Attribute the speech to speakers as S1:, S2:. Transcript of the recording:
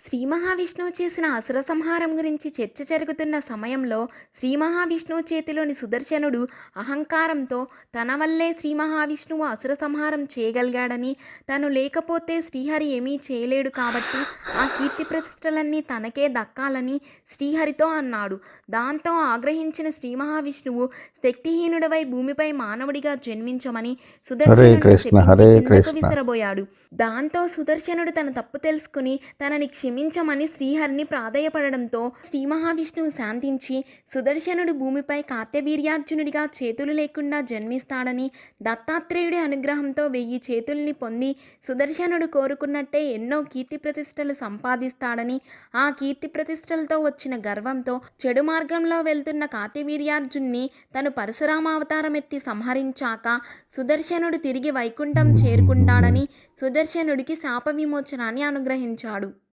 S1: శ్రీ మహావిష్ణువు చేసిన అసుర సంహారం గురించి చర్చ జరుగుతున్న సమయంలో శ్రీ మహావిష్ణువు చేతిలోని సుదర్శనుడు అహంకారంతో తన వల్లే శ్రీ మహావిష్ణువు అసుర సంహారం చేయగలిగాడని, తను లేకపోతే శ్రీహరి ఏమీ చేయలేడు కాబట్టి ఆ కీర్తి ప్రతిష్టలన్నీ తనకే దక్కాలని శ్రీహరితో అన్నాడు. దాంతో ఆగ్రహించిన శ్రీ మహావిష్ణువు శక్తిహీనుడవై భూమిపై మానవుడిగా జన్మించమని సుదర్శనుడిని శపించి కిందకు విసరబోయాడు. దాంతో సుదర్శనుడు తన తప్పు తెలుసుకుని తనని క్షమించమని శ్రీహరిని ప్రాధేయపడడంతో శ్రీ మహావిష్ణువు శాంతించి సుదర్శనుడు భూమిపై కార్తవీర్యార్జునుడిగా చేతులు లేకుండా జన్మిస్తాడని, దత్తాత్రేయుడి అనుగ్రహంతో 1000 చేతుల్ని పొంది సుదర్శనుడు కోరుకున్నట్టే ఎన్నో కీర్తి ప్రతిష్టలు సంపాదిస్తాడని, ఆ కీర్తి ప్రతిష్టలతో వచ్చిన గర్వంతో చెడు మార్గంలో వెళ్తున్న కార్తవీర్యార్జున్ని తను పరశురామావతారం ఎత్తి సంహరించాక సుదర్శనుడు తిరిగి వైకుంఠం చేరుకుంటాడని సుదర్శనుడికి శాప విమోచనాన్ని అనుగ్రహించాడు.